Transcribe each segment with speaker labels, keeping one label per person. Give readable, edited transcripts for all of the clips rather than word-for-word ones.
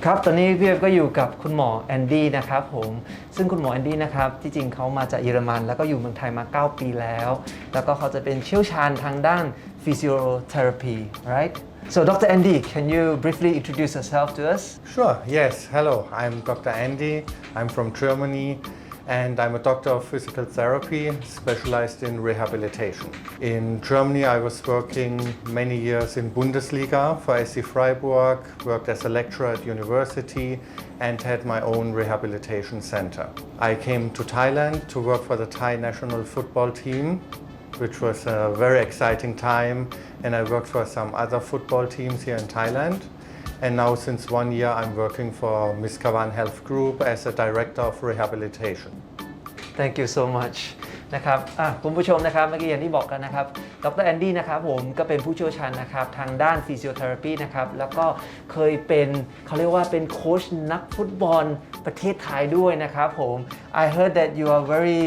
Speaker 1: ครับตอนนี้พี่เอฟก็อยู่กับคุณหมอแอนดี้นะครับผมซึ่งคุณหมอแอนดี้นะครับที่จริงเขามาจากเยอรมันแล้วก็อยู่เมืองไทยมา9ปีแล้วแล้วก็เขาจะเป็นเชี่ยวชาญทางด้าน physiotherapy right so Dr. Andy can you briefly introduce yourself to us
Speaker 2: Sure, yes. Hello, I'm Dr. Andy. I'm from Germany and I'm a doctor of physical therapy specialized in rehabilitation. In Germany, I was working many years in Bundesliga for SC Freiburg, worked as a lecturer at university and had my own rehabilitation center. I came to Thailand to work for the Thai national football team, which was a very exciting time, and I worked for some other football teams here in Thailand. And now since 1 year I'm working for Miskavan Health Group as a director of rehabilitation.
Speaker 1: Thank you so much นะครับคุณผู้ชมนะครับเมื่อกี้อย่างที่บอกกันนะครับดรแอนดี้นะครับผมก็เป็นผู้เชี่ยวชาญนะครับทางด้าน physiotherapy นะครับแล้วก็เคยเป็นเขาเรียกว่าเป็นโค้ชนักฟุตบอลประเทศไทยด้วยนะครับผม I heard that you are very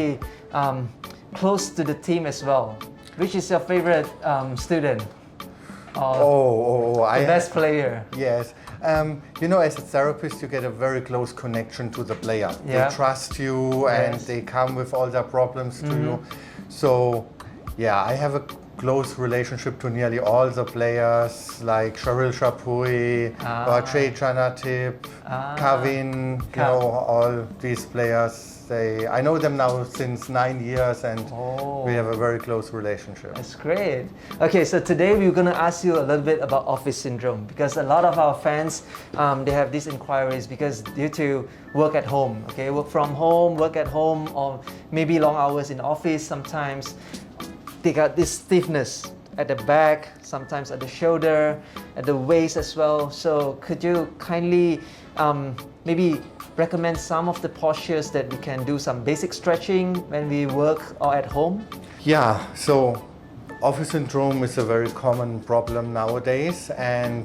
Speaker 1: close to the team as well which is your favorite student the best player
Speaker 2: Yes. As a therapist, you get a very close connection to the player.
Speaker 1: Yeah.
Speaker 2: They trust you and they come with all their problems to you. So, I have a close relationship to nearly all the players like Sharil Shapui, Jay Chanatip, Kavin, all these players. I know them now since 9 years and we have a very close relationship.
Speaker 1: That's great. Okay, so today we're going to ask you a little bit about office syndrome because a lot of our fans, they have these inquiries because due to work at home, okay, work from home, work at home, or maybe long hours in office, sometimes they got this stiffness at the back, sometimes at the shoulder, at the waist as well. So could you kindly maybe recommend some of the postures that we can do some basic stretching when we work or at home?
Speaker 2: Yeah, so office syndrome is a very common problem nowadays and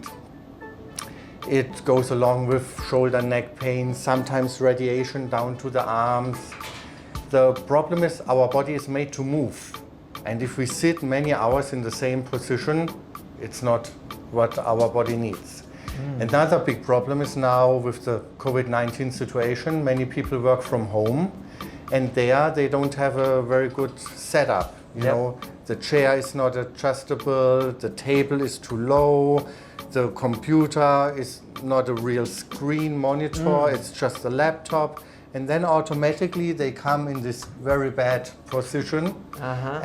Speaker 2: it goes along with shoulder neck pain, sometimes radiation down to the arms. The problem is our body is made to move and if we sit many hours in the same position, it's not what our body needs. Another big problem is now with the COVID-19 situation, many people work from home and they don't have a very good setup. You know, the chair is not adjustable, the table is too low, the computer is not a real screen monitor, it's just a laptop. And then automatically they come in this very bad position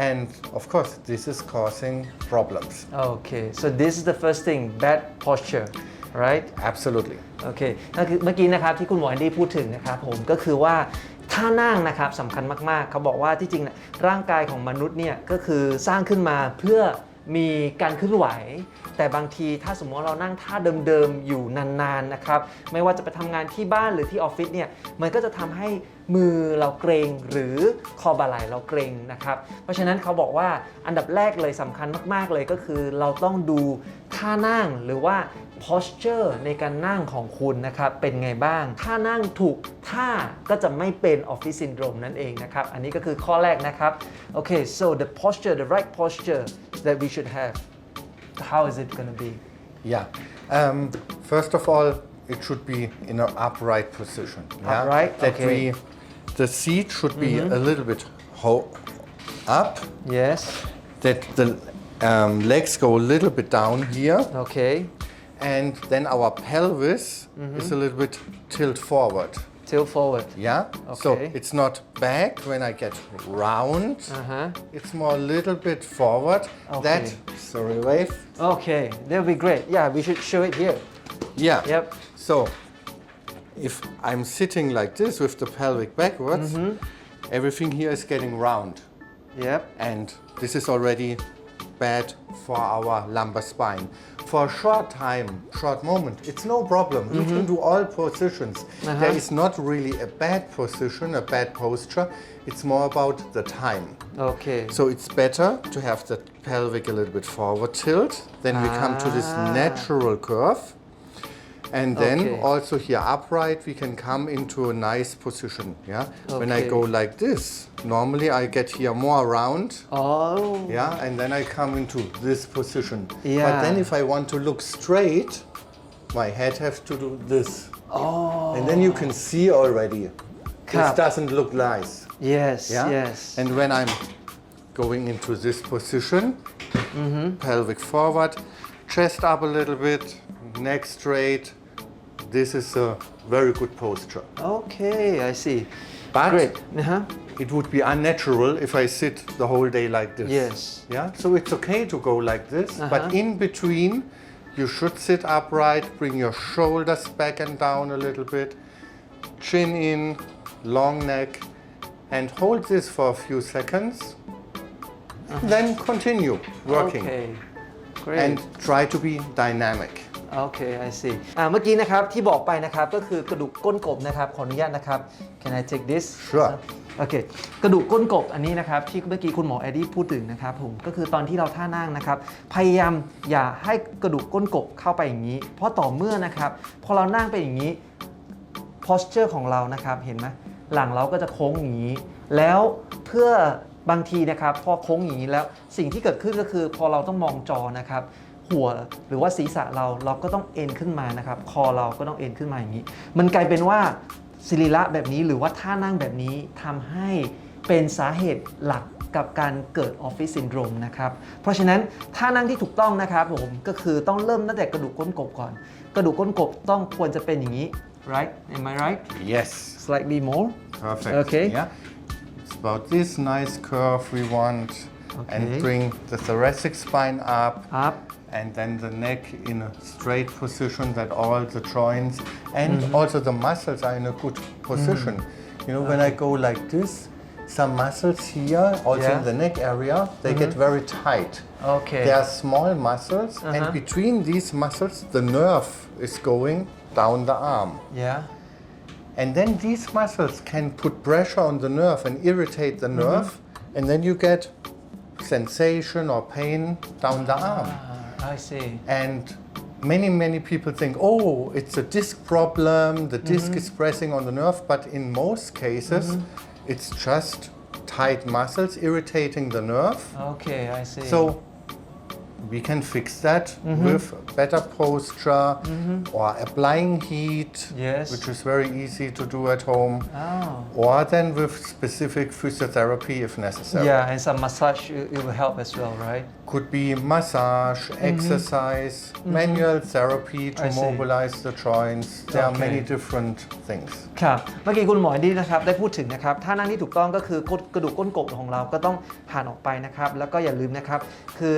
Speaker 2: and of course this is causing problems.
Speaker 1: Okay, so this is the first thing, bad posture, right?
Speaker 2: Absolutely.
Speaker 1: โอเคนั่นคือเมื่อกี้นะครับที่คุณหมอแอนดี้พูดถึงนะครับผมก็คือว่าท่านั่งนะครับสำคัญมากๆเขาบอกว่าที่จริงร่างกายของมนุษย์เนี่ยก็คือสร้างขึ้นมาเพื่อมีการเคลื่อนไหวแต่บางทีถ้าสมมติเรานั่งท่าเดิมๆอยู่นานๆนะครับไม่ว่าจะไปทำงานที่บ้านหรือที่ออฟฟิศเนี่ยมันก็จะทำให้มือเราเกร็งหรือคอบ่าไหล่เราเกร็งนะครับเพราะฉะนั้นเขาบอกว่าอันดับแรกเลยสำคัญมากๆเลยก็คือเราต้องดูท่านั่งหรือว่า posture ในการนั่งของคุณนะครับเป็นไงบ้างถ้านั่งถูกท่าก็จะไม่เป็น office syndrome นั่นเองนะครับอันนี้ก็คือข้อแรกนะครับ Okay so the posture the right posture that we should have how is it going to be
Speaker 2: Yeah first of all it should be in an upright position
Speaker 1: upright
Speaker 2: that
Speaker 1: okay
Speaker 2: the seat should be a little bit up
Speaker 1: yes
Speaker 2: that the legs go a little bit down here
Speaker 1: okay
Speaker 2: and then our pelvis is a little bit tilt forward so it's not back when I get round it's more a little bit forward wave
Speaker 1: okay that'll be great we should show it here
Speaker 2: so if I'm sitting like this with the pelvic backwards everything here is getting round and this is already bad for our lumbar spine. For a short moment, it's no problem. We can do all positions. There is not really a bad position, a bad posture. It's more about the time.
Speaker 1: Okay.
Speaker 2: So it's better to have the pelvic a little bit forward tilt. Then we come to this natural curve. And then also here upright, we can come into a nice position. When I go like this, normally I get here more round. And then I come into this position. But then if I want to look straight, my head has to do this.
Speaker 1: Oh.
Speaker 2: And then you can see already,
Speaker 1: Cup.
Speaker 2: this doesn't look nice.
Speaker 1: Yes,
Speaker 2: Yeah?
Speaker 1: yes.
Speaker 2: And when I'm going into this position, pelvic forward, chest up a little bit, neck straight, this is a very good posture.
Speaker 1: Okay, I see.
Speaker 2: But
Speaker 1: Great. Uh-huh.
Speaker 2: it would be unnatural if I sit the whole day like this.
Speaker 1: Yes.
Speaker 2: Yeah, so it's okay to go like this, but in between, you should sit upright, bring your shoulders back and down a little bit, chin in, long neck, and hold this for a few seconds. Then continue working
Speaker 1: Okay. Great.
Speaker 2: and try to be dynamic.
Speaker 1: โอเค I see เมื่อกี้นะครับที่บอกไปนะครับก็คือกระดูกก้นกบนะครับขออนุญาตนะครับ Can I take this
Speaker 2: Sure
Speaker 1: โอเคกระดูกก้นกบอันนี้นะครับที่เมื่อกี้คุณหมอแอดดี้พูดถึงนะครับผมก็คือตอนที่เราท่านั่งนะครับพยายามอย่าให้กระดูกก้นกบเข้าไปอย่างนี้เพราะต่อเมื่อนะครับพอเรานั่งไปอย่างนี้ posture ของเรานะครับเห็นไหมหลังเราก็จะโค้งอย่างนี้แล้วเพื่อบางทีนะครับพอโค้งอย่างนี้แล้วสิ่งที่เกิดขึ้นก็คือพอเราต้องมองจอนะครับหัวหรือว่าศีรษะเราก็ต้องเอ็นขึ้นมานะครับคอเราก็ต้องเอ็นขึ้นมาอย่างนี้มันกลายเป็นว่าศิริระแบบนี้หรือว่าท่านั่งแบบนี้ทำให้เป็นสาเหตุหลักกับการเกิดออฟฟิศซินโดรมนะครับเพราะฉะนั้นท่านั่งที่ถูกต้องนะครับผมก็คือต้องเริ่มตั้งแต่กระดูกก้นกบก่อนกระดูกก้นกบต้องควรจะเป็นอย่างนี้ right am I right
Speaker 2: Yes.
Speaker 1: slightly more
Speaker 2: Perfect.
Speaker 1: Okay.
Speaker 2: Yeah. It's about this nice curve we want.
Speaker 1: Okay.
Speaker 2: And bring the thoracic spine up.
Speaker 1: up
Speaker 2: And then the neck in a straight position that all the joints and also the muscles are in a good position. You know, when I go like this, some muscles here, also in the neck area, they get very tight.
Speaker 1: Okay.
Speaker 2: They are small muscles, and between these muscles, the nerve is going down the arm.
Speaker 1: yeah
Speaker 2: And then these muscles can put pressure on the nerve and irritate the nerve, and then you get sensation or pain down the arm.
Speaker 1: I see
Speaker 2: And many people think, oh, it's a disc problem, the disc is pressing on the nerve, but in most cases, it's just tight muscles irritating the nerve.
Speaker 1: okay I see
Speaker 2: So we can fix that with better posture or applying heat,
Speaker 1: Yes.
Speaker 2: which is very easy to do at home,
Speaker 1: oh
Speaker 2: or then with specific physiotherapy if necessary.
Speaker 1: yeah and some massage it will help as well right
Speaker 2: Could be massage, exercise, manual therapy to
Speaker 1: I see.
Speaker 2: mobilize the joints. There are
Speaker 1: Okay.
Speaker 2: many different things.
Speaker 1: ครับเมื่อกี้คุณหมอดีนะครับได้พูดถึงนะครับท่านั่งที่ถูกต้องก็คือกระดูกก้นกบของเราก็ต้องหันออกไปนะครับแล้วก็อย่าลืมนะครับคือ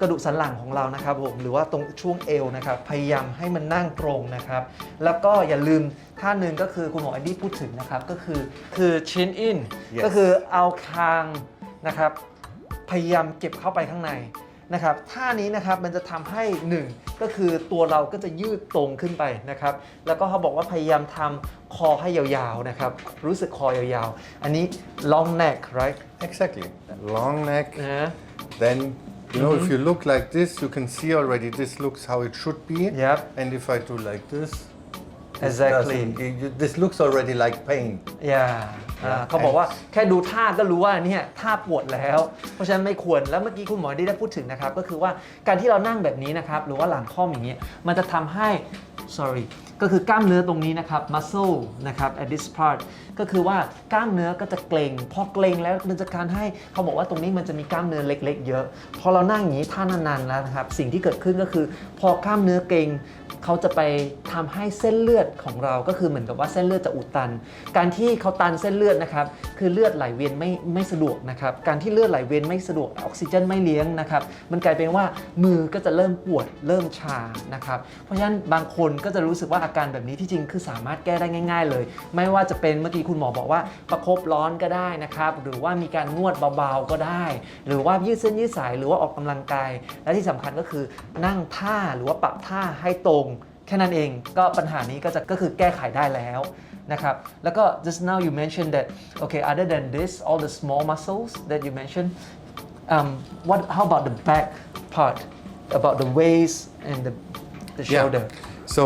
Speaker 1: กระดูกสันหลังของเรานะครับผมหรือว่าตรงช่วงเอวนะครับพยายามให้มันนั่งตรงนะครับแล้วก็อย่าลืมท่าหนึ่งก็คือคุณหมอแอนดี้พูดถึงนะครับก็คือ chin in
Speaker 2: Yes.
Speaker 1: ก็คือเอาคางนะครับพยายามเก็บเข้าไปข้างในนะครับท่านี้นะครับมันจะทำให้1ก็คือตัวเราก็จะยืดตรงขึ้นไปนะครับแล้วก็เขาบอกว่าพยายามทำคอให้ยาวๆนะครับรู้สึกคอยาวๆอันนี้ long neck right
Speaker 2: Exactly. Long neck.
Speaker 1: นะ
Speaker 2: Then, you know, if you look like this, you can see already this looks how it should be.
Speaker 1: Yep.
Speaker 2: And if I do like this,
Speaker 1: Exactly.
Speaker 2: this looks already like pain.
Speaker 1: อย่าเขาบอกว่าแค่ดูท่าก็รู้ว่าเนี่ยท่าปวดแล้ว เพราะฉะนั้นไม่ควรแล้วเมื่อกี้คุณหมอได้พูดถึงนะครับก็คือว่าการที่เรานั่งแบบนี้นะครับหรือว่าหลังค่อมอย่างเงี้ยมันจะทำให้ sorry ก็คือกล้ามเนื้อตรงนี้นะครับ muscle นะครับ at this part ก็คือว่ากล้ามเนื้อก็จะเกร็งพอเกร็งแล้วมันจะการให้เขาบอกว่าตรงนี้มันจะมีกล้ามเนื้อเล็กๆเยอะพอเรานั่งอย่างนี้ท่านานๆแล้วนะครับสิ่งที่เกิดขึ้นก็คือพอกล้ามเนื้อเกร็งเขาจะไปทำให้เส้นเลือดของเราก็คือเหมือนกับว่าเส้นเลือดจะอุดตันการที่เขาตันเส้นเลือดนะครับคือเลือดไหลเวียนไม่สะดวกนะครับการที่เลือดไหลเวียนไม่สะดวกออกซิเจนไม่เลี้ยงนะครับมันกลายเป็นว่ามือก็จะเริ่มปวดเริ่มชานะครับเพราะฉะนั้นบางคนก็จะรู้สึกว่าอาการแบบนี้ที่จริงคือสามารถแก้ได้ง่ายๆเลยไม่ว่าจะเป็นเมื่อกี้คุณหมอบอกว่าประคบร้อนก็ได้นะครับหรือว่ามีการนวดเบาๆก็ได้หรือว่ายืดเส้นยืดสายหรือว่าออกกำลังกายและที่สำคัญก็คือนั่งท่าหรือว่าปรับท่าให้ตรงแค่นั้นเองก็ปัญหานี้ก็คือแก้ไขได้แล้วนะครับแล้วก็ just now you mentioned that okay other than this all the small muscles that you mentioned how about the back part about the waist and the shoulder
Speaker 2: So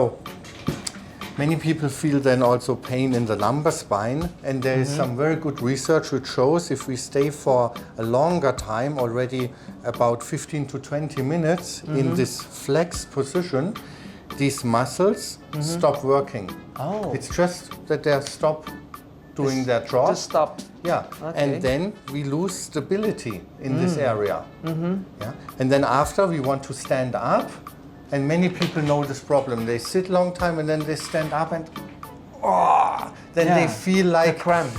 Speaker 2: many people feel then also pain in the lumbar spine, and there is some very good research which shows if we stay for a longer time, already about 15 to 20 minutes in this flex position, these muscles stop working.
Speaker 1: Oh.
Speaker 2: It's just that they stop doing their job.
Speaker 1: Just stop.
Speaker 2: Yeah,
Speaker 1: Okay.
Speaker 2: and then we lose stability in this area. Yeah, and then after we want to stand up, and many people know this problem. They sit long time and then they stand up and then they feel like
Speaker 1: cramp.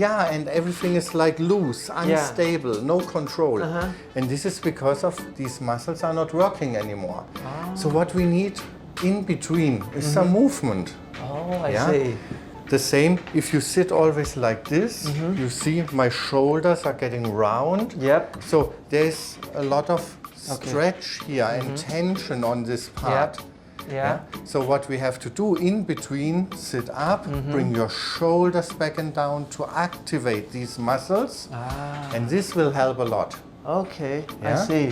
Speaker 2: Yeah, and everything is like loose, unstable, no control. And this is because of these muscles are not working anymore. So what we need in between is some movement.
Speaker 1: Oh, I
Speaker 2: Yeah.
Speaker 1: see.
Speaker 2: The same, if you sit always like this, you see my shoulders are getting round.
Speaker 1: Yep.
Speaker 2: So there's a lot of stretch here and tension on this part.
Speaker 1: Yeah.
Speaker 2: So what we have to do in between, sit up, bring your shoulders back and down to activate these muscles, and this will help a lot.
Speaker 1: Okay, I
Speaker 2: Yeah.
Speaker 1: see.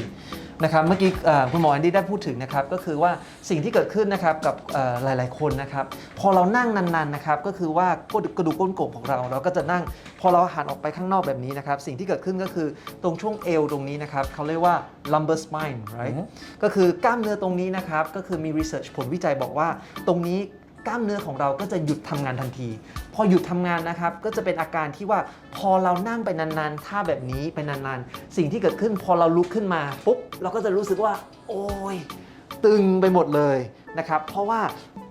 Speaker 1: นะครับเมื่อกี้คุณหมอแอนดี้ได้พูดถึงนะครับก็คือว่าสิ่งที่เกิดขึ้นนะครับกับหลายๆคนนะครับพอเรานั่งนานๆนะครับก็คือว่ากระดูกก้นกบของเราก็จะนั่งพอเราหันออกไปข้างนอกแบบนี้นะครับสิ่งที่เกิดขึ้นก็คือตรงช่วงเอวตรงนี้นะครับเขาเรียกว่า lumbar spine right ก็คือกล้ามเนื้อตรงนี้นะครับก็คือมี research ผลวิจัยบอกว่าตรงนี้กล้ามเนื้อของเราก็จะหยุดทำงานทันทีพอหยุดทำงานนะครับก็จะเป็นอาการที่ว่าพอเรานั่งไปนานๆท่าแบบนี้ไปนานๆสิ่งที่เกิดขึ้นพอเราลุกขึ้นมาปุ๊บเราก็จะรู้สึกว่าโอ้ยตึงไปหมดเลยนะครับเพราะว่า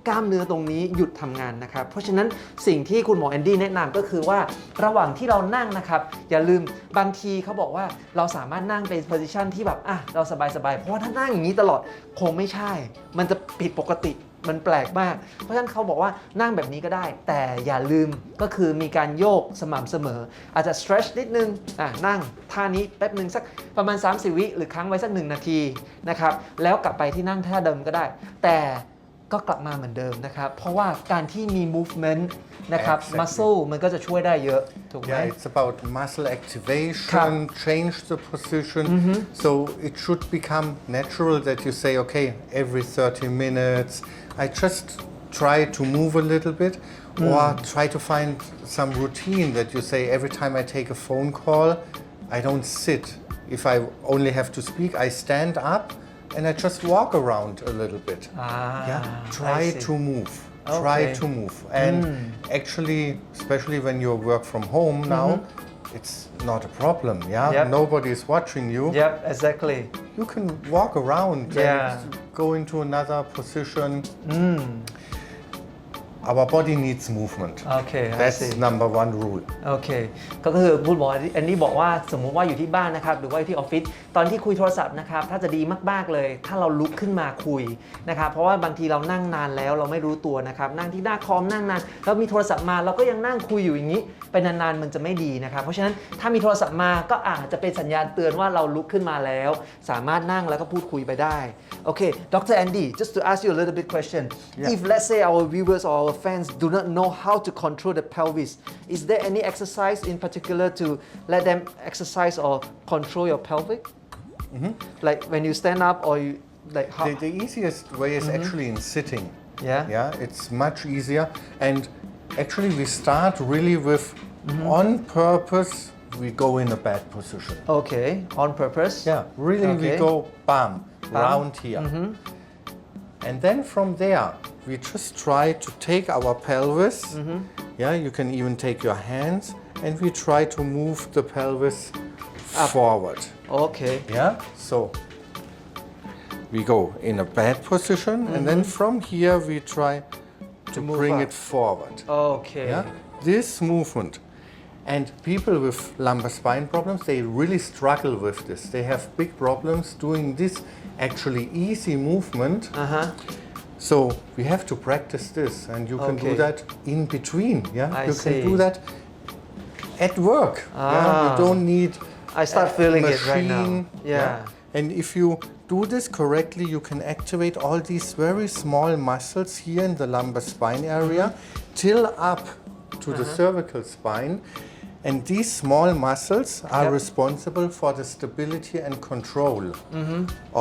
Speaker 1: กล้ามเนื้อตรงนี้หยุดทำงานนะครับเพราะฉะนั้นสิ่งที่คุณหมอแอนดี้แนะนำก็คือว่าระหว่างที่เรานั่งนะครับอย่าลืมบางทีเขาบอกว่าเราสามารถนั่งเป็นโพสิชันที่แบบเราสบายๆเพราะว่าถ้านั่งอย่างนี้ตลอดคงไม่ใช่มันจะผิดปกติมันแปลกมากเพราะฉะนั้นเขาบอกว่านั่งแบบนี้ก็ได้แต่อย่าลืมก็คือมีการโยกสม่ำเสมออาจจะ stretch นิดนึงนั่งท่านี้แป๊บนึงสักประมาณ30 วิหรือค้างไว้สัก1 นาทีนะครับแล้วกลับไปที่นั่งท่าเดิมก็ได้แต่ก็กลับมาเหมือนเดิมนะครับเพราะว่าการที่มี movement นะครับ muscle มันก็จะช่วยได้เยอะถูกไหม
Speaker 2: Yeah, it's about muscle activation, change the position. So it should become natural that you say, okay, every 30 minutes, I just try to move a little bit, or try to find some routine that you say every time I take a phone call, I don't sit. If I only have to speak, I stand up and I just walk around a little bit. Try to move. Try to move. And actually, especially when you work from home now, it's not a problem. Nobody is watching you.
Speaker 1: Yep, exactly.
Speaker 2: You can walk around and go into another position. Our body needs movement.
Speaker 1: Okay,
Speaker 2: That's number one rule.
Speaker 1: โอเคก็คือคุณหมออันนี้บอกว่าสมมุติว่าอยู่ที่บ้านนะครับหรือว่าที่ออฟฟิศตอนที่คุยโทรศัพท์นะครับถ้าจะดีมากๆเลยถ้าเราลุกขึ้นมาคุยนะครับเพราะว่าบางทีเรานั่งนานแล้วเราไม่รู้ตัวนะครับนั่งที่หน้าคอมนั่งนานแล้วมีโทรศัพท์มาเราก็ยังนั่งคุยอยู่อย่างนี้ไปนานๆมันจะไม่ดีนะครับเพราะฉะนั้นถ้ามีโทรศัพท์มาก็อาจจะเป็นสัญญาณเตือนว่าเราลุกขึ้นมาแล้วสามารถนั่งแล้วก็พูดคุยไปได้โอเค Dr. Andy just to ask you a little bit question if let's say our viewers or our fans do not know how to control the pelvis is there any exercise in particular to let them exercise or control your pelvic like when you stand up or you like how
Speaker 2: The easiest way is actually in sitting.
Speaker 1: Yeah,
Speaker 2: it's much easier. And actually, we start really with on purpose, we go in a bad position.
Speaker 1: okay on purpose
Speaker 2: Really, we
Speaker 1: Okay.
Speaker 2: go bam, round here. And then from there, we just try to take our pelvis. You can even take your hands and we try to move the pelvis forward.
Speaker 1: okay
Speaker 2: So we go in a bad position and then from here we try to
Speaker 1: move
Speaker 2: bring
Speaker 1: up.
Speaker 2: it forward.
Speaker 1: okay
Speaker 2: This movement. And people with lumbar spine problems, they really struggle with this. They have big problems doing this actually easy movement. So we have to practice this, and you can do
Speaker 1: Okay.
Speaker 2: that in between.
Speaker 1: I
Speaker 2: You can
Speaker 1: see.
Speaker 2: do that at work. You don't need
Speaker 1: I start feeling
Speaker 2: a
Speaker 1: it right now.
Speaker 2: machine.
Speaker 1: Yeah.
Speaker 2: And if you do this correctly, you can activate all these very small muscles here in the lumbar spine area till up to the cervical spine. And these small muscles are responsible for the stability and control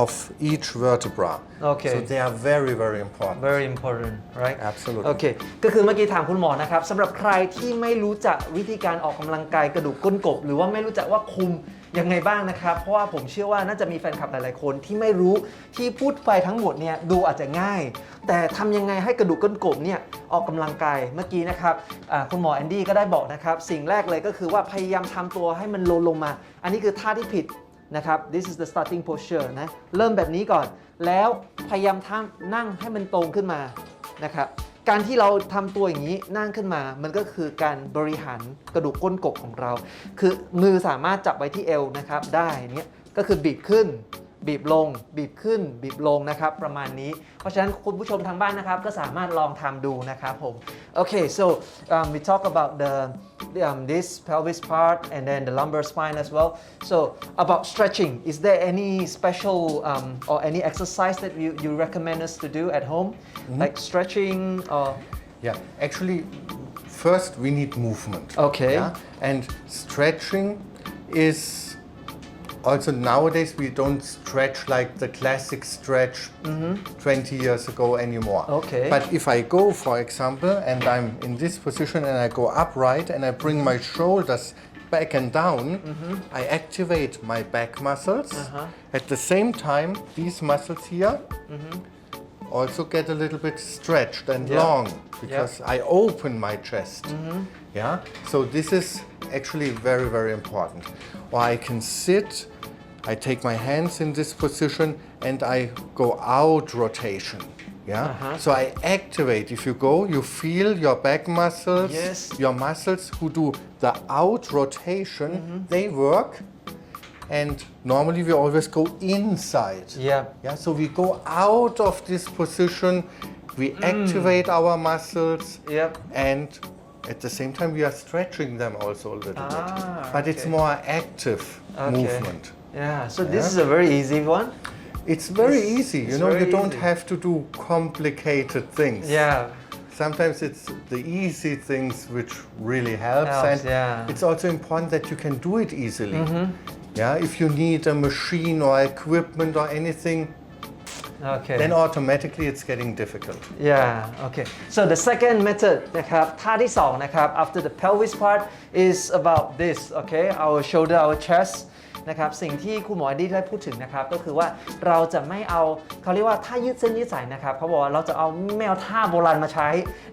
Speaker 2: of each vertebra.
Speaker 1: Okay.
Speaker 2: So they are very, very important.
Speaker 1: very important right
Speaker 2: Absolutely.
Speaker 1: โอเคก็คือเมื่อกี้ถามคุณหมอนะครับสำหรับใครที่ไม่รู้จักวิธีการออกกำลังกายกระดูกก้นกบหรือว่าไม่รู้จักว่าคุมยังไงบ้างนะครับเพราะว่าผมเชื่อว่าน่าจะมีแฟนคลับหลายๆคนที่ไม่รู้ที่พูดไปทั้งหมดเนี่ยดูอาจจะง่าย แต่ทำยังไงให้กระดูกก้นกบเนี่ยออกกำลังกายเมื่อกี้นะครับคุณหมอแอนดี้ก็ได้บอกนะครับสิ่งแรกเลยก็คือว่าพยายามทำตัวให้มันลงมาอันนี้คือท่าที่ผิดนะครับ this is the starting posture นะเริ่มแบบนี้ก่อนแล้วพยายามนั่งให้มันตรงขึ้นมานะครับการที่เราทำตัวอย่างนี้นั่งขึ้นมามันก็คือการบริหารกระดูกก้นกบของเราคือมือสามารถจับไว้ที่เอวนะครับได้เนี้ยก็คือบีบขึ้นบีบลงบีบขึ้นบีบลงนะครับประมาณนี้เพราะฉะนั้นคุณผู้ชมทางบ้านนะครับก็สามารถลองทำดูนะครับผม Okay so we talk about this pelvis part and then the lumbar spine as well so about stretching is there any special or any exercise that you recommend us to do at home like stretching or
Speaker 2: Yeah, actually first we need movement.
Speaker 1: Okay.
Speaker 2: Yeah? And stretching is also nowadays we don't stretch like the classic stretch 20 years ago anymore.
Speaker 1: Okay.
Speaker 2: But if I go, for example, and I'm in this position and I go upright and I bring my shoulders back and down, I activate my back muscles. At the same time, these muscles here also get a little bit stretched and long because I open my chest. Yeah, so this is actually very, very important. Or I can sit, I take my hands in this position and I go out rotation. Yeah, so I activate. If you go, you feel your back muscles, your muscles who do the out rotation, they work. And normally we always go inside. Yeah, so we go out of this position, we activate our muscles, and at the same time we are stretching them also a little bit. But it's more active movement.
Speaker 1: Yeah, so this is a very easy one.
Speaker 2: It's very easy, you know, you don't have to do complicated things.
Speaker 1: Yeah.
Speaker 2: Sometimes it's the easy things which really helps and it's also important that you can do it easily. Yeah, if you need a machine or equipment or anything, then automatically it's getting difficult.
Speaker 1: Yeah, okay. So the second method นะครับท่าที่สองนะครับ after the pelvis part is about this, okay, our shoulder, our chest นะครับสิ่งที่คุณหมอได้พูดถึงนะครับก็คือว่าเราจะไม่เอาเขาเรียกว่าท่ายืดเส้นยืดสายนะครับเขาบอกว่าเราจะไม่เอาท่าโบราณมาใช้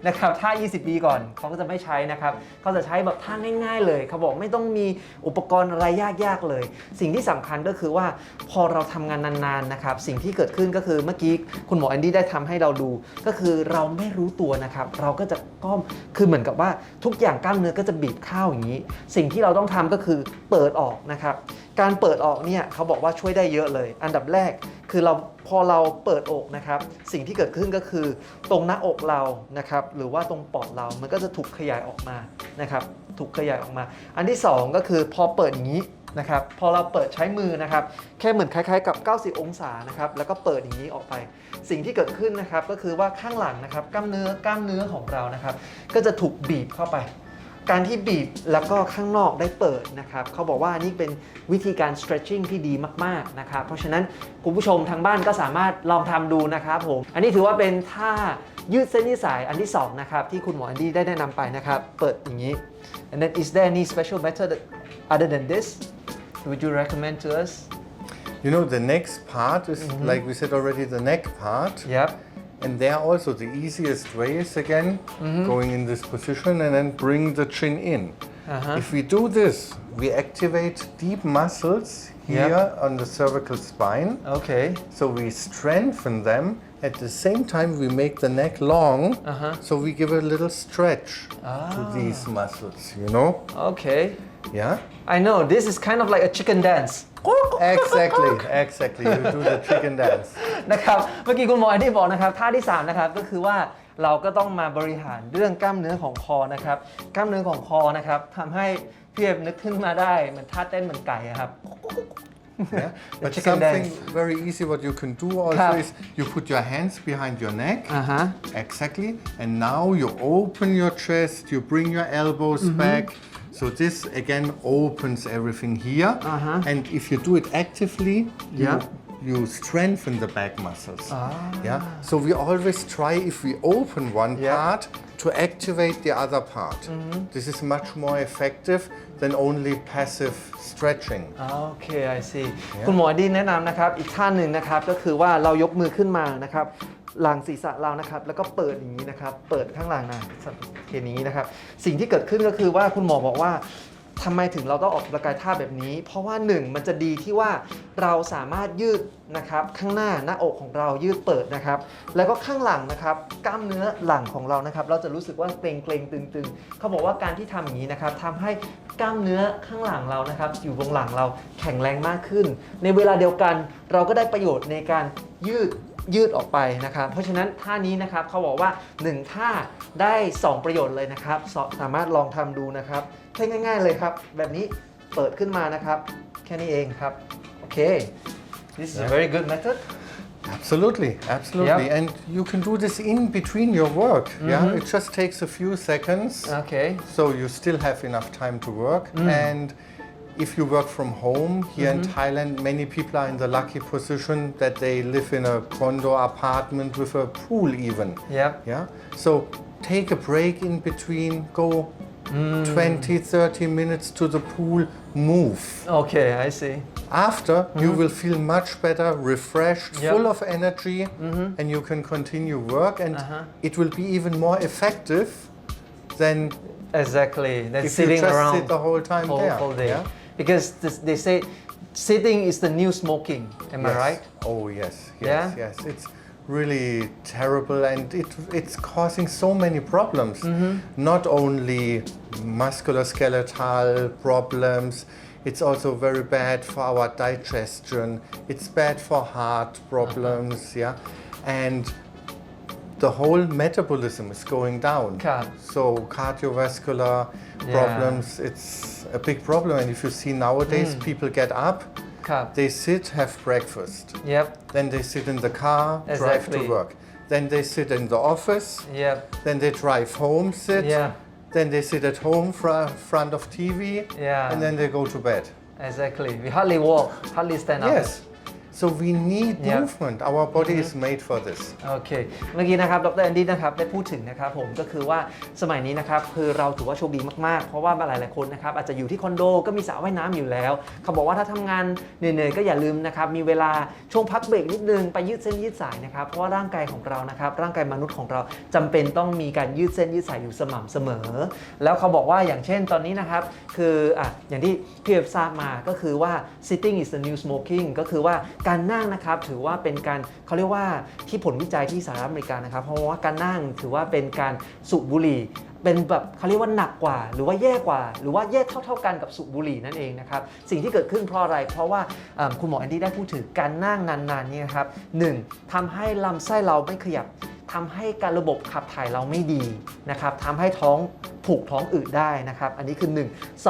Speaker 1: นะครับท่า20 ปีก่อนเขาก็จะไม่ใช้นะครับเขาจะใช้แบบท่าง่ายๆเลยเขาบอกไม่ต้องมีอุปกรณ์อะไรยากๆเลยสิ่งที่สำคัญก็คือว่าพอเราทำงานนานๆนะครับสิ่งที่เกิดขึ้นก็คือเมื่อกี้คุณหมอแอนดี้ได้ทำให้เราดูก็คือเราไม่รู้ตัวนะครับเราก็จะก้มคือเหมือนกับว่าทุกอย่างกล้ามเนื้อก็จะบีบเข้าอย่างนี้สิ่งที่เราต้องทำก็คือเปิดออกนะครับการเปิดออกเนี่ยเขาบอกว่าช่วยได้เยอะเลยอันดับแรกคือพอเราเปิดอกนะครับสิ่งที่เกิดขึ้นก็คือตรงหน้าอกเรานะครับหรือว่าตรงปอดเรามันก็จะถูกขยายออกมานะครับถูกขยายออกมาอันที่2ก็คือพอเปิดอย่างนี้นะครับพอเราเปิดใช้มือนะครับแค่เหมือนคล้ายๆกับ90องศานะครับแล้วก็เปิดอย่างนี้ออกไปสิ่งที่เกิดขึ้นนะครับก็คือว่าข้างหลังนะครับกล้ามเนื้อของเรานะครับก็จะถูกบีบเข้าไปการที่บีบแล้วก็ข้างนอกได้เปิดนะครับเขาบอกว่านี่เป็นวิธีการ stretching ที่ดีมากๆนะครับเพราะฉะนั้นคุณผู้ชมทางบ้านก็สามารถลองทำดูนะครับผมอันนี้ถือว่าเป็นท่ายืดเส้นยืดสายอันที่2นะครับที่คุณหมอแอนดี้ได้แนะนำไปนะครับเปิดอย่างนี้ and then is there any special method other than this would you recommend to us
Speaker 2: You know the next part is like we said already the neck part. And there also the easiest way is again going in this position and then bring the chin in. If we do this, we activate deep muscles here on the cervical spine.
Speaker 1: Okay.
Speaker 2: So we strengthen them. At the same time, we make the neck long. So we give a little stretch to these muscles, you know?
Speaker 1: Okay.
Speaker 2: Yeah?
Speaker 1: I know, this is kind of like a chicken dance.
Speaker 2: Exactly. You do the chicken dance.
Speaker 1: นะครับเมื่อกี้คุณหมอแอนดี้บอกนะครับท่าที่3นะครับก็คือว่าเราก็ต้องมาบริหารเรื่องกล้ามเนื้อของคอนะครับกล้ามเนื้อของคอนะครับทำให้พี่เอฟนึกขึ้นมาได้เหมือนท่าเต้นเหมือนไก่ครับ
Speaker 2: Yeah, but something very easy what you can do also is you put your hands behind your neck. Exactly. And now you open your chest, you bring your elbows back. So this again opens everything here. And if you do it actively, you strengthen the back muscles. Yeah. So we always try if we open one part to activate the other part. This is much more effective than only passive stretching.
Speaker 1: Okay, I see. คุณหมอดีแนะนำนะครับอีกท่าหนึ่งนะครับก็คือว่าเรายกมือขึ้นมานะครับ หลังศีรษะเรานะครับแล้วก็เปิดอย่างนี้นะครับเปิดข้างหลังนะเห็นอย่างนี้นะครับสิ่งที่เกิดขึ้นก็คือว่าคุณหมอบอกว่าทำไมถึงเราต้องออกกำลังกายท่าแบบนี้เพราะว่า1มันจะดีที่ว่าเราสามารถยืดนะครับข้างหน้าหน้าอกของเรายืดเปิดนะครับแล้วก็ข้างหลังนะครับกล้ามเนื้อหลังของเรานะครับเราจะรู้สึกว่าเกร็งตึงๆเขาบอกว่าการที่ทำอย่างนี้นะครับทำให้กล้ามเนื้อข้างหลังเรานะครับอยู่ตรงหลังเราแข็งแรงมากขึ้นในเวลาเดียวกันเราก็ได้ประโยชน์ในการยืดออกไปนะครับเพราะฉะนั้นท่านี้นะครับเขาบอกว่า1ท่าได้2ประโยชน์เลยนะครับสามารถลองทำดูนะครับแค่ง่ายๆเลยครับแบบนี้เปิดขึ้นมานะครับแค่นี้เองครับโอเค this is a very good method
Speaker 2: Absolutely, absolutely.
Speaker 1: Yep.
Speaker 2: And you can do this in between your work. Yeah, it just takes a few seconds.
Speaker 1: Okay.
Speaker 2: So you still have enough time to work. And if you work from home, here in Thailand, many people are in the lucky position that they live in a condo apartment with a pool even.
Speaker 1: Yep.
Speaker 2: Yeah. So take a break in between, go 20, 30 minutes to the pool, move.
Speaker 1: Okay, I see.
Speaker 2: After, you will feel much better, refreshed,
Speaker 1: Yep.
Speaker 2: full of energy, and you can continue work, and it will be even more effective than
Speaker 1: Exactly. Then
Speaker 2: if you
Speaker 1: sitting
Speaker 2: just
Speaker 1: around
Speaker 2: sit the whole time there.
Speaker 1: whole day.
Speaker 2: Yeah?
Speaker 1: Because they say sitting is the new smoking. Am I
Speaker 2: Yes.
Speaker 1: right?
Speaker 2: Oh yes, yes,
Speaker 1: Yeah?
Speaker 2: yes. It's really terrible, and it's causing so many problems. Not only musculoskeletal problems. It's also very bad for our digestion. It's bad for heart problems, yeah. And the whole metabolism is going down.
Speaker 1: ครับ
Speaker 2: So cardiovascular problems, it's a big problem. And if you see nowadays, people get up,
Speaker 1: ครับ
Speaker 2: they sit, have breakfast.
Speaker 1: Yep.
Speaker 2: Then they sit in the car, drive to
Speaker 1: Exactly.
Speaker 2: work. Then they sit in the office.
Speaker 1: Yep.
Speaker 2: Then they drive home, sit.
Speaker 1: Yeah.
Speaker 2: Then they sit at home front of TV.
Speaker 1: Yeah.
Speaker 2: And then they go to bed.
Speaker 1: Exactly. We hardly walk, hardly stand up.
Speaker 2: Yes. So we need
Speaker 1: Yeah.
Speaker 2: movement. Our body is made for this.
Speaker 1: โอเคเมื่อกี้นะครับดรแอนดี้นะครับได้พูดถึงนะครับผมก็คือว่าสมัยนี้นะครับคือเราถือว่าโชคดีมากๆเพราะว่าหลายๆคนนะครับอาจจะอยู่ที่คอนโดก็มีสระว่ายน้ำอยู่แล้วเขาบอกว่าถ้าทำงานเหนื่อยๆก็อย่าลืมนะครับมีเวลาช่วงพักเบรกนิดนึงไปยืดเส้นยืดสายนะครับเพราะว่าร่างกายของเรานะครับร่างกายมนุษย์ของเราจำเป็นต้องมีการยืดเส้นยืดสายอยู่สม่ำเสมอแล้วเขาบอกว่าอย่างเช่นตอนนี้นะครับคืออย่างที่พี่เอฟทราบมาก็คือว่า sitting is the new smoking ก็คือว่าการนั่งนะครับถือว่าเป็นการเขาเรียกว่าที่ผลวิจัยที่สหรัฐอเมริกานะครับเพราะว่าการนั่งถือว่าเป็นการสูบบุหรี่เป็นแบบเขาเรียกว่าหนักกว่าหรือว่าแย่กว่าหรือว่าแย่เท่ากันกับสูบบุหรี่นั่นเองนะครับสิ่งที่เกิดขึ้นเพราะอะไรเพราะว่าคุณหมอแอนดี้ได้พูดถึงการนั่งนานๆนี่นะครับ1ทำให้ลำไส้เราไม่ขยับทำให้การระบบขับถ่ายเราไม่ดีนะครับทำให้ท้องผูกท้องอืดได้นะครับอันนี้คือ1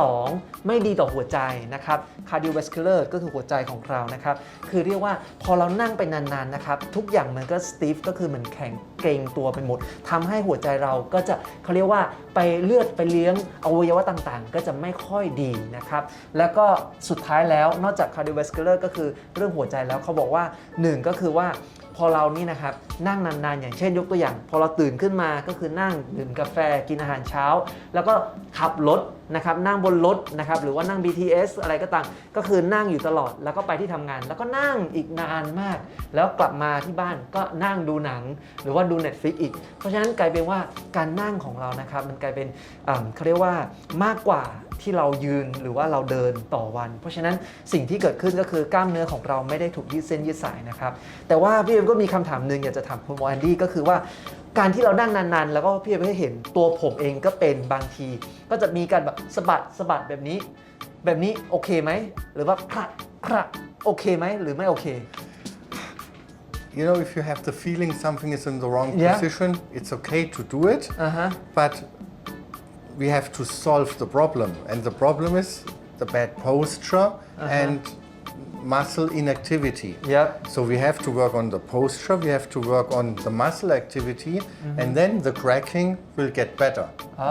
Speaker 1: 2ไม่ดีต่อหัวใจนะครับ cardiovascular ก็คือหัวใจของเรานะครับคือเรียกว่าพอเรานั่งไปนานๆนะครับทุกอย่างมันก็ stiff ก็คือเหมือนแข็งเกร็งตัวไปหมดทำให้หัวใจเราก็จะเขาเรียกว่าไปเลือดไปเลี้ยงอวัยวะต่างๆก็จะไม่ค่อยดีนะครับแล้วก็สุดท้ายแล้วนอกจาก cardiovascular ก็คือเรื่องหัวใจแล้วเขาบอกว่า1ก็คือว่าพอเรานี่นะครับนั่งนานๆอย่างเช่นยกตัวอย่างพอเราตื่นขึ้นมาก็คือนั่งดื่มกาแฟกินอาหารเช้าแล้วก็ขับรถนะครับนั่งบนรถนะครับหรือว่านั่ง BTS อะไรก็ตามก็คือนั่งอยู่ตลอดแล้วก็ไปที่ทำงานแล้วก็นั่งอีกนานมากแล้วกลับมาที่บ้านก็นั่งดูหนังหรือว่าดู Netflix อีกเพราะฉะนั้นกลายเป็นว่าการนั่งของเรานะครับมันกลายเป็นเขาเรียกว่ามากกว่าที่เรายืนหรือว่าเราเดินต่อวันเพราะฉะนั้นสิ่งที่เกิดขึ้นก็คือกล้ามเนื้อของเราไม่ได้ถูกยืดเส้นยืดสายนะครับแต่ว่าพี่เอ็มก็มีคำถามหนึ่งอยากจะถามคุณหมอแอนดี้ก็คือว่าการที่เรานั่งนานๆแล้วก็พี่เอ็มให้เห็นตัวผมเองก็เป็นบางทีก็จะมีการแบบสะบัดแบบนี้โอเคไหมหรือว่าคระโอเคไหมหรือไม่โอเค
Speaker 2: You know, if you have the feeling something is in the wrong position, it's okay to do it. But we have to solve the problem, and the problem is the bad posture and muscle inactivity.
Speaker 1: Yep.
Speaker 2: So we have to work on the posture, we have to work on the muscle activity, and then the cracking will get better.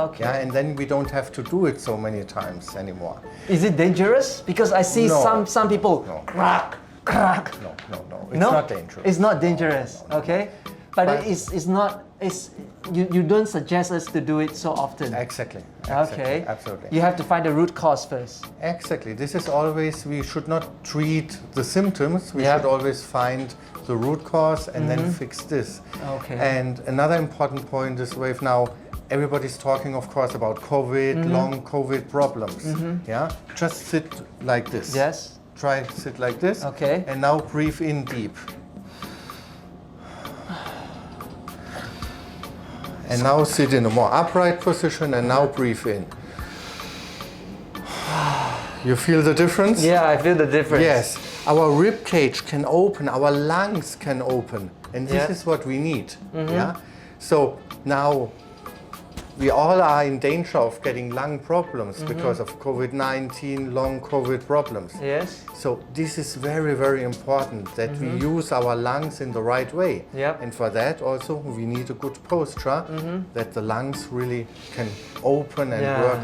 Speaker 1: Okay.
Speaker 2: Yeah, and then we don't have to do it so many times anymore.
Speaker 1: Is it dangerous? Because I see
Speaker 2: No.
Speaker 1: some people
Speaker 2: No.
Speaker 1: crack.
Speaker 2: No, it's not dangerous.
Speaker 1: It's not dangerous.
Speaker 2: No.
Speaker 1: Okay, but
Speaker 2: But-
Speaker 1: it's not. you don't suggest us to do it so often.
Speaker 2: Exactly.
Speaker 1: Okay.
Speaker 2: Absolutely.
Speaker 1: You have to find the root cause first.
Speaker 2: Exactly. This is always, we should not treat the symptoms. We
Speaker 1: Yep.
Speaker 2: should always find the root cause and then fix this.
Speaker 1: Okay.
Speaker 2: And another important point is with now, everybody's talking, of course, about COVID, long COVID problems. Yeah. Just sit like this.
Speaker 1: Yes.
Speaker 2: Try sit like this.
Speaker 1: Okay.
Speaker 2: And now breathe in deep. And now sit in a more upright position and now breathe in. You feel the difference?
Speaker 1: Yeah, I feel the difference.
Speaker 2: Yes. Our rib cage can open, our lungs can open, and this
Speaker 1: Yeah.
Speaker 2: is what we need. Yeah. So now we all are in danger of getting lung problems because of COVID-19, long COVID problems.
Speaker 1: Yes.
Speaker 2: So this is very, very important that we use our lungs in the right way.
Speaker 1: Yep.
Speaker 2: And for that also we need a good posture that the lungs really can open and work.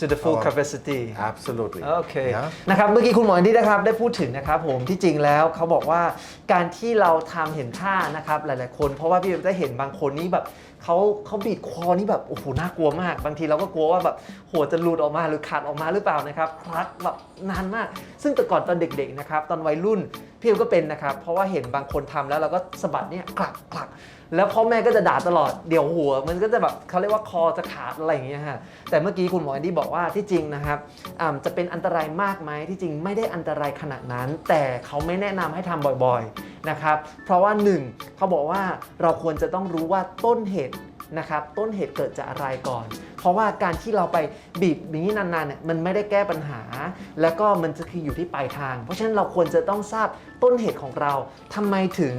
Speaker 1: To the full capacity.
Speaker 2: Absolutely.
Speaker 1: โอเค
Speaker 2: Yeah.
Speaker 1: นะครับเมื่อกี้คุณหมอแอนดี้นะครับได้พูดถึงนะครับผมที่จริงแล้วเขาบอกว่าการที่เราทำเห็นท่านะครับหลายๆคนเพราะว่าพี่ได้เห็นบางคนนี่แบบเขาบีดคอนี่แบบโอ้โหน่ากลัวมากบางทีเราก็กลัวว่าแบบหัวจะหลุดออกมาหรือขาดออกมาหรือเปล่านะครับคลักแบบนานมากซึ่งแต่ก่อนตอนเด็กๆนะครับตอนวัยรุ่นพี่ก็เป็นนะครับเพราะว่าเห็นบางคนทำแล้วเราก็สะบัดเนี่ยคลักแล้วพ่อแม่ก็จะด่าตลอดเดี๋ยวหัวมันก็จะแบบเขาเรียกว่าคอจะขาดอะไรอย่างเงี้ยฮะแต่เมื่อกี้คุณหมอแอนดี้บอกว่าที่จริงนะครับจะเป็นอันตรายมากไหมที่จริงไม่ได้อันตรายขนาดนั้นแต่เขาไม่แนะนำให้ทำบ่อยๆนะครับเพราะว่า1เขาบอกว่าเราควรจะต้องรู้ว่าต้นเหตุนะครับต้นเหตุเกิดจากอะไรก่อนเพราะว่าการที่เราไปบีบอย่างนี้นานๆเนี่ยมันไม่ได้แก้ปัญหาแล้วก็มันจะคืออยู่ที่ปลายทางเพราะฉะนั้นเราควรจะต้องทราบต้นเหตุของเราทำไมถึง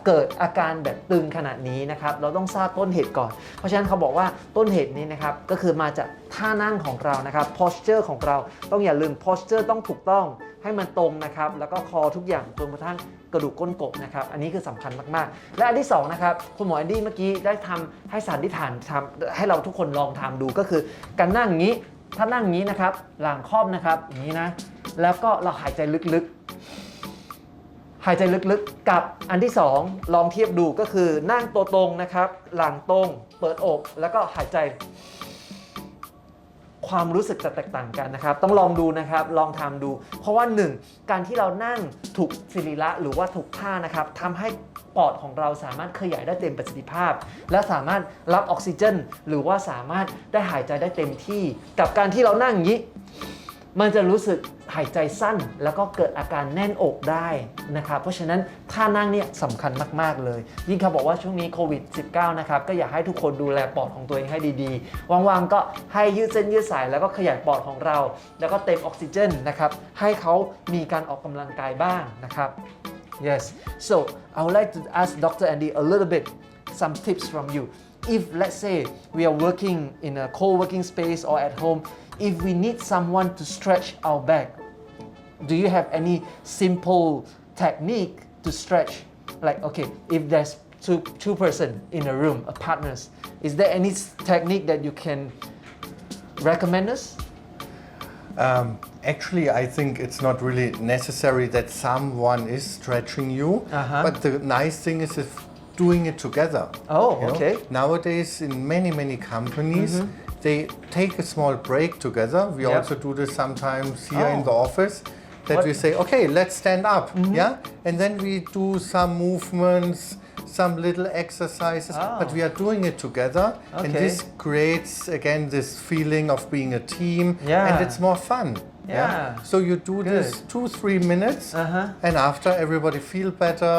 Speaker 1: เกิดอาการแบบตึงขนาดนี้นะครับเราต้องทราบต้นเหตุก่อนเพราะฉะนั้นเขาบอกว่าต้นเหตุนี้นะครับก็คือมาจากท่านั่งของเรานะครับ posture ของเราต้องอย่าลืม posture ต้องถูกต้องให้มันตรงนะครับแล้วก็คอทุกอย่างจนกระทั่งกระดูกก้นกบนะครับอันนี้คือสำคัญมากๆและอันที่2นะครับคุณหมอแอนดี้เมื่อกี้ได้ทำให้สันนิษฐานทำให้เราทุกคนลองทำดูก็คือการนั่งอย่างนี้ถ้านั่งอย่างนี้นะครับหลังครอบนะครับอย่างนี้นะแล้วก็เราหายใจลึกๆหายใจลึกๆกับอันที่2ลองเทียบดูก็คือนั่งตัวตรงนะครับหลังตรงเปิดอกแล้วก็หายใจความรู้สึกจะแตกต่างกันนะครับต้องลองดูนะครับลองทำดูเพราะว่า1การที่เรานั่งถูกสรีระหรือว่าถูกท่านะครับทำให้ปอดของเราสามารถขยายได้เต็มประสิทธิภาพและสามารถรับออกซิเจนหรือว่าสามารถได้หายใจได้เต็มที่กับการที่เรานั่งอย่างนี้มันจะรู้สึกหายใจสั้นแล้วก็เกิดอาการแน่นอกได้นะครับเพราะฉะนั้นท่านั่งเนี่ยสำคัญมากๆเลยยิ่งเขาบอกว่าช่วงนี้โควิด -19 นะครับก็อยากให้ทุกคนดูแลปอดของตัวเองให้ดีๆว่างๆก็ให้ยืดเส้นยืดสายแล้วก็ขยายปอดของเราแล้วก็เต็มออกซิเจนนะครับให้เขามีการออกกำลังกายบ้างนะครับ Yes so I would like to ask Dr. Andy a little bit some tips from you if let's say we are working in a co-working space or at home if we need someone to stretch our back do you have any simple technique to stretch like okay if there's two person in a room partners is there any technique that you can recommend us
Speaker 2: Actually, I think it's not really necessary that someone is stretching you, but the nice thing is if doing it together.
Speaker 1: Oh,
Speaker 2: you know?
Speaker 1: okay.
Speaker 2: Nowadays, in many companies, they take a small break together. We also do this sometimes here in the office. That we say, okay, let's stand up, yeah, and then we do some movements, some little exercises, but we are doing it together, and this creates again this feeling of being a team, and it's more fun.
Speaker 1: Yeah.
Speaker 2: So you do this 2-3 minutes, and after everybody feel better,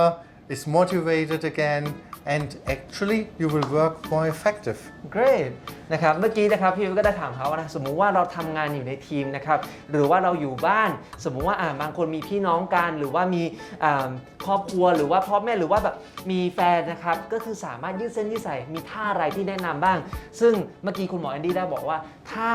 Speaker 2: is motivated again, and actually you will work more effective.
Speaker 1: Great นะครับเมื่อกี้นะครับพี่ก็ได้ถามเขานะสมมุติว่าเราทำงานอยู่ในทีมนะครับหรือว่าเราอยู่บ้านสมมุติว่าบางคนมีพี่น้องกันหรือว่ามีครอบครัวหรือว่าพ่อแม่หรือว่าแบบมีแฟนนะครับก็คือสามารถยืดเส้นยืดสายมีท่าอะไรที่แนะนำบ้างซึ่งเมื่อกี้คุณหมอแอนดี้ได้บอกว่าถ้า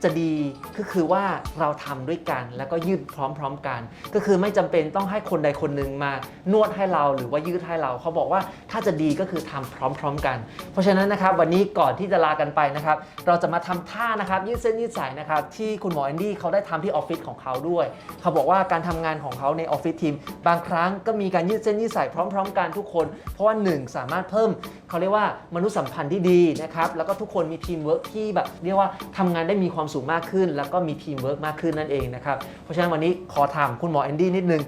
Speaker 1: จะดีก็คือว่าเราทำด้วยกันแล้วก็ยืดพร้อมๆกันก็คือไม่จำเป็นต้องให้คนใดคนหนึ่งมานวดให้เราหรือว่ายืดให้เราเขาบอกว่าถ้าจะดีก็คือทำพร้อมๆกันเพราะฉะนั้นนะครับวันนี้ก่อนที่จะลากันไปนะครับเราจะมาทำท่านะครับยืดเส้นยืดสายนะครับที่คุณหมอแอนดี้เขาได้ทำที่ออฟฟิศของเขาด้วยเขาบอกว่าการทำงานของเขาในออฟฟิศทีมบางครั้งก็มี มีการยืดเส้นยืดสายพร้อมๆกันทุกคนเพราะว่า1สามารถเพิ่มเขาเรียกว่ามนุษยสัมพันธ์ที่ดีนะครับแล้วก็ทุกคนมีทีมเวิร์กที่แบบเรียกว่าทำงานได้มีความสุขมากขึ้นแล้วก็มีทีมเวิร์กมากขึ้นนั่นเองนะครับเพราะฉะนั้นวันนี้ขอถามคุณหมอแอนดี้นิดนึง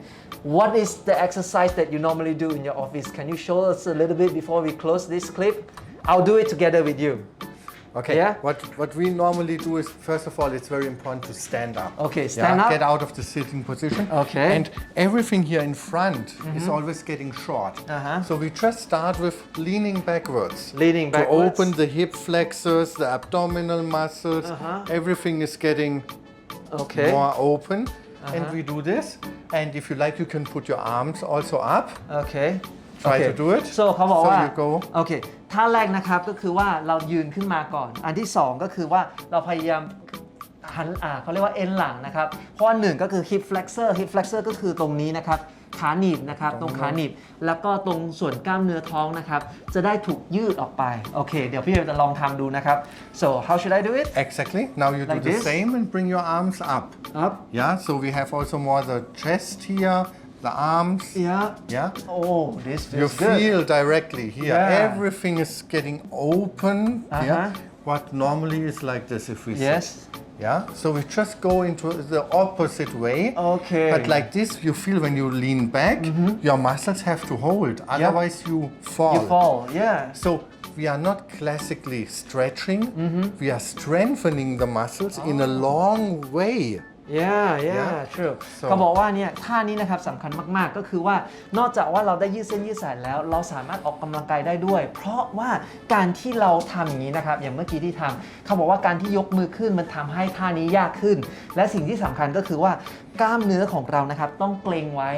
Speaker 1: What is the exercise that you normally do in your office? Can you show us a little bit before we close this clip? I'll do it together with you.
Speaker 2: Okay.
Speaker 1: Yeah?
Speaker 2: What we normally do is, first of all, it's very important to stand up.
Speaker 1: Okay, stand up.
Speaker 2: Get out of the sitting position.
Speaker 1: Okay.
Speaker 2: And everything here in front is always getting short. So we just start with leaning backwards.
Speaker 1: Leaning backwards.
Speaker 2: To open the hip flexors, the abdominal muscles. Everything is getting more open. And we do this. And if you like, you can put your arms also up.
Speaker 1: Okay.
Speaker 2: Try to do it.
Speaker 1: So เขาบอกว่า
Speaker 2: you go.
Speaker 1: โอเคท่าแรกนะครับก็คือว่าเรายืนขึ้นมาก่อนอันที่2ก็คือว่าเราพยายามหันเขาเรียกว่าเอ็นหลังนะครับเพราะว่า1ก็คือ hip flexor ก็คือตรงนี้นะครับขาหนีบนะครับตรงขาหนีบแล้วก็ตรงส่วนกล้ามเนื้อท้องนะครับจะได้ถูกยืดออกไปโอเคเดี๋ยวพี่จะลองทำดูนะครับ so how should I do it
Speaker 2: Exactly. Now you
Speaker 1: Like
Speaker 2: do the
Speaker 1: this?
Speaker 2: same and bring your arms up.
Speaker 1: up
Speaker 2: Yeah, so we have also more the chest here, the arms.
Speaker 1: yeah
Speaker 2: Yeah.
Speaker 1: oh this
Speaker 2: You
Speaker 1: feels good
Speaker 2: feel directly here.
Speaker 1: Yeah.
Speaker 2: Everything is getting open. Yeah. What normally is like this if we
Speaker 1: yes
Speaker 2: sit. Yeah. So we just go into the opposite way.
Speaker 1: Okay.
Speaker 2: But like this, you feel when you lean back, your muscles have to hold. Otherwise, you fall.
Speaker 1: you fall yeah
Speaker 2: So we are not classically stretching. We are strengthening the muscles in a long way.
Speaker 1: yeah true เขาบอกว่าเนี่ยท่านี้นะครับสำคัญมากๆก็คือว่านอกจากว่าเราได้ยืดเส้นยืดสายแล้วเราสามารถออกกำลังกายได้ด้วย เพราะว่าการที่เราทำอย่างนี้นะครับอย่างเมื่อกี้ที่ทำเขาบอกว่าการที่ยกมือขึ้นมันทำให้ท่านี้ยากขึ้นและสิ่งที่สำคัญก็คือว่ากล้ามเนื้อของเรานะครับต้องเกร็งไว้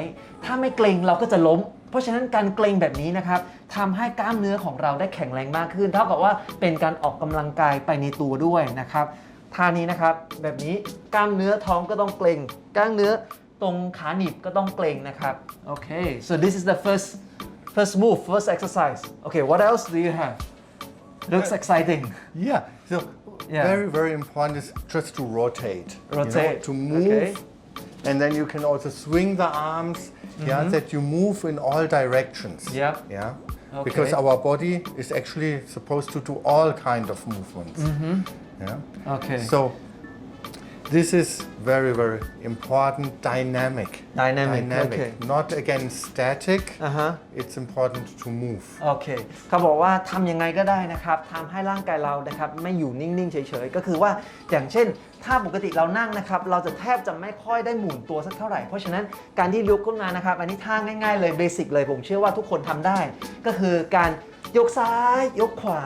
Speaker 1: ถ้าไม่เกร็งเราก็จะล้มเพราะฉะนั้นการเกร็งแบบนี้นะครับทำให้กล้ามเนื้อของเราได้แข็งแรงมากขึ้นเท่ากับว่าเป็นการออกกำลังกายไปในตัวด้วยนะครับท่านี้นะครับแบบนี้กล้ามเนื้อท้องก็ต้องเกร็งกล้ามเนื้อตรงขาหนีบก็ต้องเกร็งนะครับโอเค so this is the first move first exercise okay what else do you have looks exciting
Speaker 2: Yeah. So very important is just to rotate. To move.
Speaker 1: Okay.
Speaker 2: And then you can also swing the arms. Yeah. That you move in all directions.
Speaker 1: Yep.
Speaker 2: Yeah.
Speaker 1: Okay.
Speaker 2: Because our body is actually supposed to do all kind of movements. Yeah.
Speaker 1: okay
Speaker 2: So this is very important. Dynamic.
Speaker 1: Okay.
Speaker 2: Not again static.
Speaker 1: อ่าฮะ
Speaker 2: It's important to move.
Speaker 1: โอเคเขาบอกว่าทำยังไงก็ได้นะครับทำให้ร่างกายเรานะครับไม่อยู่นิ่งๆเฉยๆก็คือว่าอย่างเช่นถ้าปกติเรานั่งนะครับเราจะแทบจะไม่ค่อยได้หมุนตัวสักเท่าไหร่เพราะฉะนั้นการที่ลุกขึ้นมานะครับอันนี้ท่าง่ายๆเลยเบสิกเลยผมเชื่อว่าทุกคนทำได้ก็คือการยกซ้ายยกขวา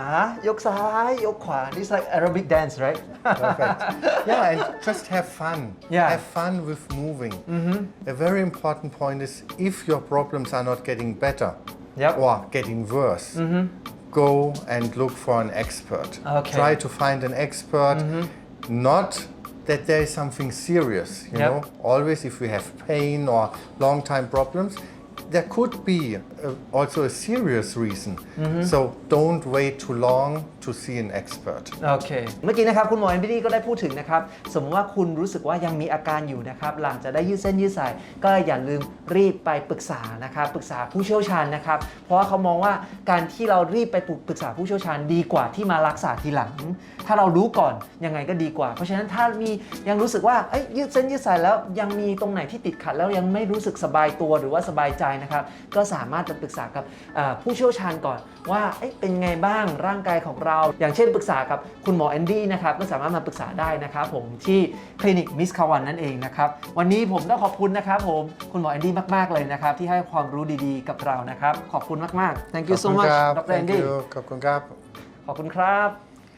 Speaker 1: ยกซ้ายยกขวา This is like aerobic dance right
Speaker 2: Perfect. Yeah, and just have fun.
Speaker 1: Yeah.
Speaker 2: Have fun with moving. A very important point is if your problems are not getting better
Speaker 1: Yep.
Speaker 2: or getting worse, go and look for an expert.
Speaker 1: Okay.
Speaker 2: Try to find an expert. Not that there is something serious, you
Speaker 1: Yep.
Speaker 2: know. Always if we have pain or long time problems, there could be also a serious reason. So don't wait too long to see an expert.
Speaker 1: โอเคเมื่อกี้นะครับคุณหมอแอนดี้ก็ได้พูดถึงนะครับสมมติว่าคุณรู้สึกว่ายังมีอาการอยู่นะครับหลังจากได้ยืดเส้นยืดสายก็อย่าลืมรีบไปปรึกษานะครับปรึกษาผู้เชี่ยวชาญนะครับเพราะว่าเขามองว่าการที่เรารีบไปปรึกษาผู้เชี่ยวชาญดีกว่าที่มารักษาทีหลังถ้าเรารู้ก่อนยังไงก็ดีกว่าเพราะฉะนั้นถ้ามียังรู้สึกว่ายืดเส้นยืดสายแล้วยังมีตรงไหนที่ติดขัดแล้วยังไม่รู้สึกสบายตัวหรือว่าสบายใจนะครับก็สามารถไปปรึกษากับผู้เชี่ยวชาญก่อนว่าเป็นไงบ้างร่างกายของเราอย่างเช่นปรึกษากับคุณหมอแอนดี้นะครับก็สามารถมาปรึกษาได้นะครับผมที่คลินิกมิสคาวันนั่นเองนะครับวันนี้ผมต้องขอบคุณนะครับผมคุณหมอแอนดี้มากๆเลยนะครับที่ให้ความรู้ดีๆกับเรานะครับขอบคุณมากๆ Thank you so much ดรแอนดี้
Speaker 2: Thank you. ขอบคุณครับ
Speaker 1: ขอบคุณครับ